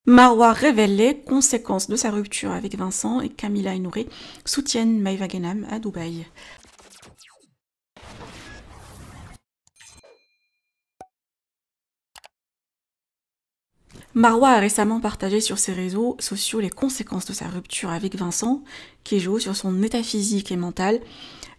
Marwa révèle les conséquences de sa rupture avec Vincent et Camilla et Nouré soutiennent Maïva Ghenam à Dubaï. Marwa a récemment partagé sur ses réseaux sociaux les conséquences de sa rupture avec Vincent, qui joue sur son état physique et mental.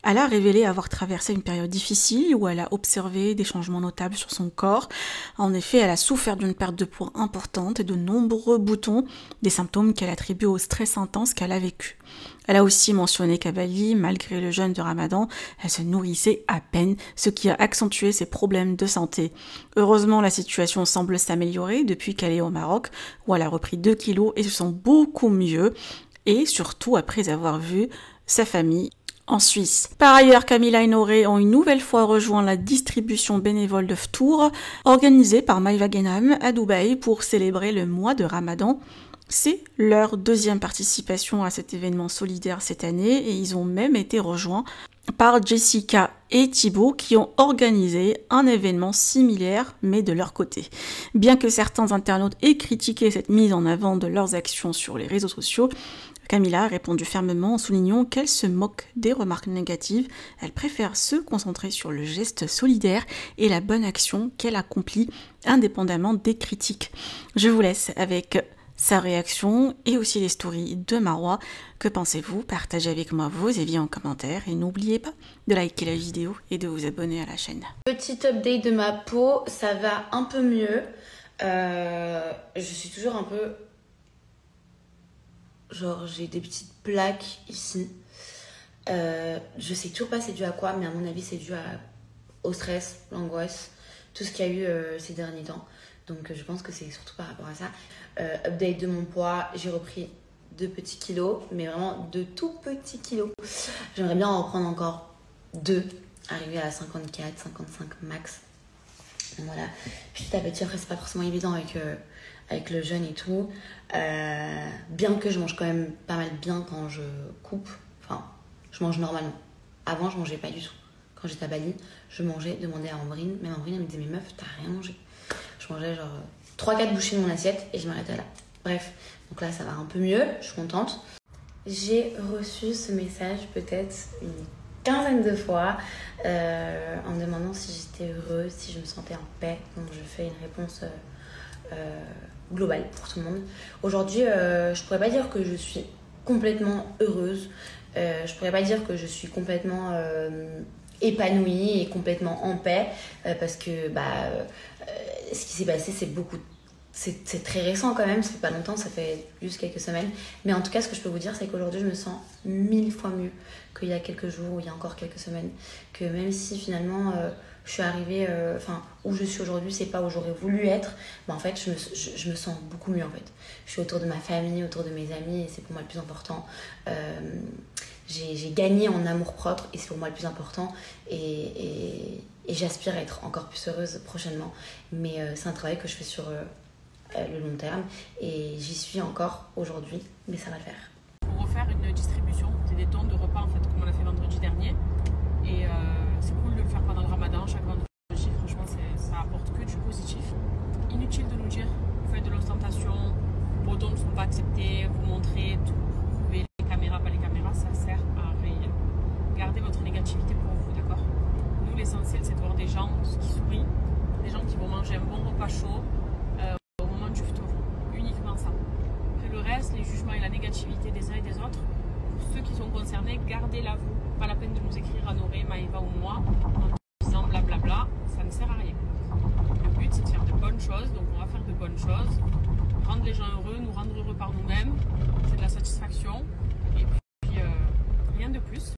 Elle a révélé avoir traversé une période difficile où elle a observé des changements notables sur son corps. En effet, elle a souffert d'une perte de poids importante et de nombreux boutons, des symptômes qu'elle attribue au stress intense qu'elle a vécu. Elle a aussi mentionné qu'à Bali, malgré le jeûne de Ramadan, elle se nourrissait à peine, ce qui a accentué ses problèmes de santé. Heureusement, la situation semble s'améliorer depuis qu'elle est au Maroc, où elle a repris 2 kilos et se sent beaucoup mieux, et surtout après avoir vu sa famille en Suisse. Par ailleurs, Camilla et Nouré ont une nouvelle fois rejoint la distribution bénévole de Ftour, organisée par Maïva Ghenam à Dubaï pour célébrer le mois de Ramadan. C'est leur deuxième participation à cet événement solidaire cette année et ils ont même été rejoints par Jessica et Thibaut qui ont organisé un événement similaire mais de leur côté. Bien que certains internautes aient critiqué cette mise en avant de leurs actions sur les réseaux sociaux, Camilla a répondu fermement en soulignant qu'elle se moque des remarques négatives. Elle préfère se concentrer sur le geste solidaire et la bonne action qu'elle accomplit indépendamment des critiques. Je vous laisse avec sa réaction et aussi les stories de Marwa. Que pensez-vous? Partagez avec moi vos avis en commentaire et n'oubliez pas de liker la vidéo et de vous abonner à la chaîne. Petit update de ma peau, ça va un peu mieux. Je suis toujours un peu... Genre j'ai des petites plaques ici. Je sais toujours pas c'est dû à quoi, mais à mon avis c'est dû au stress, l'angoisse, tout ce qu'il y a eu ces derniers temps. Donc je pense que c'est surtout par rapport à ça. Update de mon poids, j'ai repris 2 petits kilos, mais vraiment de tout petits kilos. J'aimerais bien en reprendre encore 2, arriver à 54, 55 max. Donc voilà, petit à petit, après c'est pas forcément évident avec le jeûne et tout. Bien que je mange quand même pas mal bien quand je coupe. Enfin, je mange normalement. Avant, je mangeais pas du tout. Quand j'étais à Bali, je mangeais, demandais à Ambrine. Même Ambrine, elle me disait, mais meuf, t'as rien mangé. Je mangeais genre 3-4 bouchées de mon assiette et je m'arrêtais là. Bref, donc là, ça va un peu mieux. Je suis contente. J'ai reçu ce message peut-être une quinzaine de fois en me demandant si j'étais heureuse, si je me sentais en paix. Donc je fais une réponse globale pour tout le monde. Aujourd'hui, je pourrais pas dire que je suis complètement heureuse. Je pourrais pas dire que je suis complètement épanouie et complètement en paix parce que ce qui s'est passé, c'est très récent quand même, ça fait pas longtemps, ça fait juste quelques semaines. Mais en tout cas, ce que je peux vous dire, c'est qu'aujourd'hui, je me sens 1000 fois mieux qu'il y a quelques jours ou il y a encore quelques semaines. Que même si finalement, je suis arrivée, où je suis aujourd'hui, c'est pas où j'aurais voulu être, en fait, je me sens beaucoup mieux en fait. Je suis autour de ma famille, autour de mes amis et c'est pour moi le plus important. J'ai gagné en amour-propre et c'est pour moi le plus important. Et j'aspire à être encore plus heureuse prochainement. Mais c'est un travail que je fais sur le long terme et j'y suis encore aujourd'hui, mais ça va le faire. Pour refaire une distribution, c'est des dons de repas en fait comme on a fait vendredi dernier et c'est cool de le faire pendant le Ramadan, chaque vendredi. Franchement ça apporte que du positif. Inutile de nous dire vous faites de l'ostentation, vos dons ne sont pas acceptés, vous montrez tout, vous pouvez les caméras, pas les caméras, ça sert à rien. Gardez votre négativité pour vous, d'accord? Nous l'essentiel c'est de voir des gens qui sourient, des gens qui vont manger un bon repas chaud au moment du ftour, uniquement ça. Après le reste, les jugements et la négativité des uns et des autres, pour ceux qui sont concernés, gardez-la vous. Pas la peine de nous écrire à Nouré, Maïva ou moi en disant blablabla, ça ne sert à rien. Le but c'est de faire de bonnes choses, donc on va faire de bonnes choses, rendre les gens heureux, nous rendre heureux par nous-mêmes, c'est de la satisfaction et puis rien de plus.